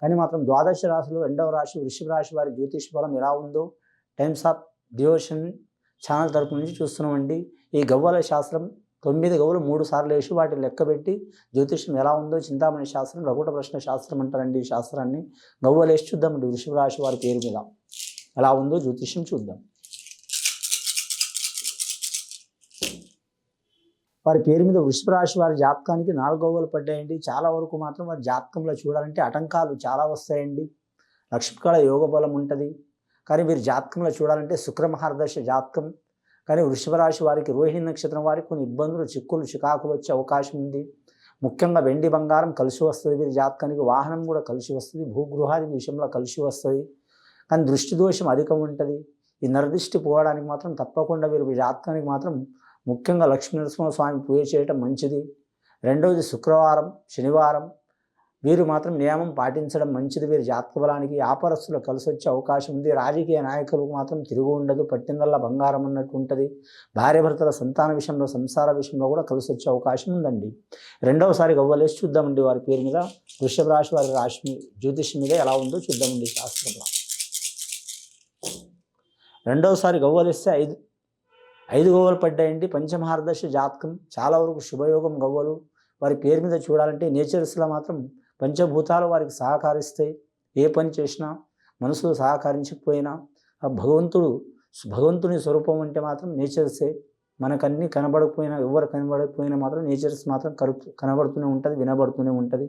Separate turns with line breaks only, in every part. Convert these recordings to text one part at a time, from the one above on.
కానీ మాత్రం ద్వాదశ రాశిలో రెండవ రాశి వృషభ రాశి వారి జ్యోతిష బలం ఎలా ఉందో టైమ్స్ ఆఫ్ డివోషన్ ఛానల్ తరపు నుంచి చూస్తున్నామండి. ఈ గవ్వల శాస్త్రం 9 గవ్వలు 3 సార్లు వేసి వాటిని లెక్కబెట్టి జ్యోతిష్యం ఎలా ఉందో చింతామణి శాస్త్రం రఘుట ప్రశ్న శాస్త్రం అంటారండి. ఈ శాస్త్రాన్ని గవ్వలు వేసి చూద్దామండి. వృషభ రాశి వారి పేరు మీద ఎలా ఉందో జ్యోతిష్యం చూద్దాం. వారి పేరు మీద వృషభ రాశి వారి జాతకానికి 4 గవ్వలు పడ్డాయండి. చాలా వరకు మాత్రం వారి జాతకంలో చూడాలంటే ఆటంకాలు చాలా వస్తాయండి. లక్ష్మీకళ యోగ బలం ఉంటుంది. కానీ వీరి జాతకంలో చూడాలంటే శుక్ర మహారదశ జాతకం. కానీ వృషభ రాశి వారికి రోహిణి నక్షత్రం వారికి కొన్ని ఇబ్బందులు చిక్కులు చికాకులు వచ్చే అవకాశం ఉంది. ముఖ్యంగా వెండి బంగారం కలిసి వస్తుంది. వీరి జాతకానికి వాహనం కూడా కలిసి వస్తుంది. భూగృహాది విషయంలో కలిసి వస్తుంది. కానీ దృష్టి దోషం అధికం ఉంటుంది. ఈ నరదృష్టి పోవడానికి మాత్రం తప్పకుండా వీరి జాతకానికి మాత్రం ముఖ్యంగా లక్ష్మీనరసింహస్వామి పూజ చేయటం మంచిది. రెండవది శుక్రవారం శనివారం వీరు మాత్రం నియమం పాటించడం మంచిది. వీరి జాతక బలానికి వ్యాపారస్తులు కలిసి వచ్చే అవకాశం ఉంది. రాజకీయ నాయకులకు మాత్రం తిరుగు ఉండదు. పట్టిందల్లా బంగారం అన్నట్టు ఉంటుంది. భార్యాభర్తల సంతాన విషయంలో సంసార విషయంలో కూడా కలిసి వచ్చే అవకాశం ఉందండి. రెండవసారి గవ్వలేసి చూద్దామండి వారి పేరు మీద వృషభ రాశి వారి రాశి జ్యోతిష్యం మీద ఎలా ఉందో చూద్దామండి శాస్త్రంలో. రెండవసారి గవ్వలేస్తే 5 గవ్వలు పడ్డాయండి. పంచమహారదశ జాతకం చాలా వరకు శుభయోగం గవ్వలు. వారి పేరు మీద చూడాలంటే నేచర్స్లో మాత్రం పంచభూతాలు వారికి సహకరిస్తాయి. ఏ పని చేసినా మనసు సహకరించకపోయినా ఆ భగవంతుని స్వరూపం అంటే మాత్రం నేచర్సే. మనకన్నీ కనబడకపోయినా ఎవరు కనబడకపోయినా మాత్రం నేచర్స్ మాత్రం కనబడుతూనే ఉంటుంది, వినబడుతూనే ఉంటుంది.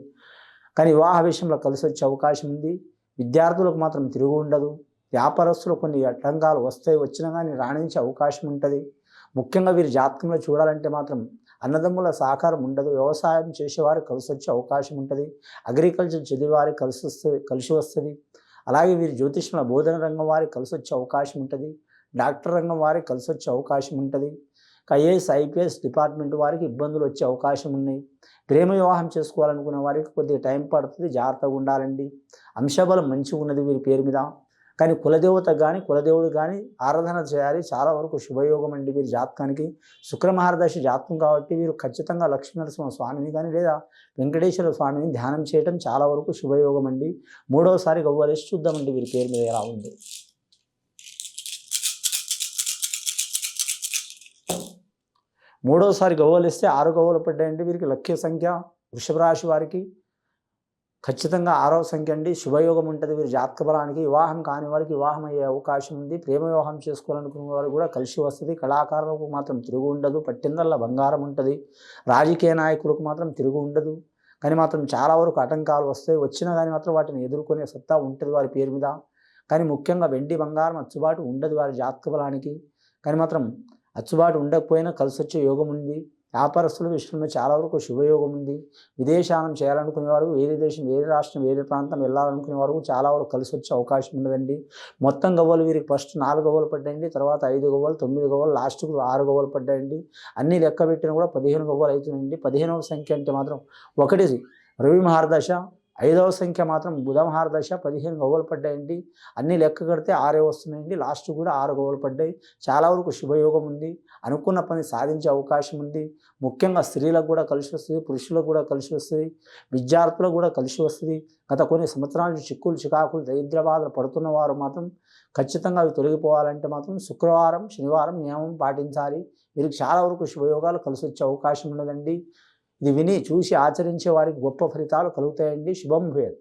కానీ వివాహ విషయంలో కలిసి వచ్చే అవకాశం ఉంది. విద్యార్థులకు మాత్రం తిరుగు ఉండదు. వ్యాపారస్తులు కొన్ని ఆటంకాలు వచ్చినా కానీ రాణించే అవకాశం ఉంటుంది. ముఖ్యంగా వీరి జాతకంలో చూడాలంటే మాత్రం అన్నదమ్ముల సహకారం ఉండదు. వ్యవసాయం చేసేవారు కలిసి వచ్చే అవకాశం ఉంటుంది. అగ్రికల్చర్ చదివేవారికి కలిసి వస్తుంది. అలాగే వీరి జ్యోతిష్యంలో బోధన రంగం వారికి కలిసి వచ్చే అవకాశం ఉంటుంది. డాక్టర్ రంగం వారికి కలిసి వచ్చే అవకాశం ఉంటుంది. ఐఏఎస్ ఐపీఎస్ డిపార్ట్మెంట్ వారికి ఇబ్బందులు వచ్చే అవకాశం ఉన్నాయి. ప్రేమ వివాహం చేసుకోవాలనుకునే వారికి కొద్దిగా టైం పడుతుంది. జాగ్రత్తగా ఉండాలండి. అంశబలం మంచిగా ఉన్నది వీరి పేరు మీద. కానీ కులదేవత కానీ కులదేవుడు కానీ ఆరాధన చేయాలి. చాలా వరకు శుభయోగం అండి వీరి జాతకానికి. శుక్ర మహారదశ జాతకం కాబట్టి వీరు ఖచ్చితంగా లక్ష్మీనరసింహ స్వామిని కానీ లేదా వెంకటేశ్వర స్వామిని ధ్యానం చేయడం చాలా వరకు శుభయోగం అండి. మూడవసారి గవ్వలేసి చూద్దామండి వీరి పేరు మీద ఎలా ఉంది. మూడవసారి గవ్వలేస్తే 6 గవ్వలు పడ్డాయండి. వీరికి లక్కీ సంఖ్య వృషభ రాశి వారికి ఖచ్చితంగా 6వ సంఖ్య అండి. శుభయోగం ఉంటుంది వీరి జాతక బలానికి. వివాహం కాని వారికి వివాహం అయ్యే అవకాశం ఉంది. ప్రేమ వివాహం చేసుకోవాలనుకునే వారు కూడా కలిసి వస్తుంది. కళాకారులకు మాత్రం తిరుగు ఉండదు. పట్టిందల్లా బంగారం ఉంటుంది. రాజకీయ నాయకులకు మాత్రం తిరుగు ఉండదు. కానీ మాత్రం చాలా వరకు ఆటంకాలు వస్తాయి. వచ్చినా కానీ మాత్రం వాటిని ఎదుర్కొనే సత్తా ఉంటుంది వారి పేరు మీద. కానీ ముఖ్యంగా వెండి బంగారం అచ్చుబాటు ఉండదు వారి జాతక బలానికి. కానీ మాత్రం అచ్చుబాటు ఉండకపోయినా కలిసి వచ్చే యోగం ఉంది. వ్యాపారస్తుల విషయంలో చాలా వరకు శుభయోగం ఉంది. విదేశానం చేయాలనుకునేవారు వేరే దేశం వేరే రాష్ట్రం వేరే ప్రాంతం వెళ్ళాలనుకునే వరకు చాలా వరకు కలిసి వచ్చే అవకాశం ఉండదండి. మొత్తం గవ్వలు వీరికి ఫస్ట్ 4 గవ్వలు పడ్డాయండి. తర్వాత 5 గవ్వలు 9 గవ్వలు లాస్ట్కు 6 గవ్వలు పడ్డాయండి. అన్ని లెక్క పెట్టినా కూడా 15 గవ్వలు అవుతున్నాయండి. 15వ సంఖ్య అంటే మాత్రం 1 రవి మహారదశ, 5వ సంఖ్య మాత్రం బుధ మహారదశ 15 గవ్వలు పడ్డాయండి. అన్ని లెక్క కడితే 6 వస్తున్నాయండి. లాస్ట్ కూడా 6 గవ్వలు పడ్డాయి. చాలా వరకు శుభయోగం ఉంది. అనుకున్న పని సాధించే అవకాశం ఉంది. ముఖ్యంగా స్త్రీలకు కూడా కలిసి వస్తుంది. పురుషులకు కూడా కలిసి వస్తుంది. విద్యార్థులకు కూడా కలిసి వస్తుంది. గత కొన్ని సంవత్సరాల నుంచి చిక్కులు చికాకులు దరిద్ర బాధలు పడుతున్న వారు మాత్రం ఖచ్చితంగా అవి తొలగిపోవాలంటే మాత్రం శుక్రవారం శనివారం నియమం పాటించాలి. వీరికి చాలా వరకు శుభయోగాలు కలిసి వచ్చే అవకాశం ఉన్నదండి. ఇది విని చూసి ఆచరించే వారికి గొప్ప ఫలితాలు కలుగుతాయండి. శుభం భూయాత్.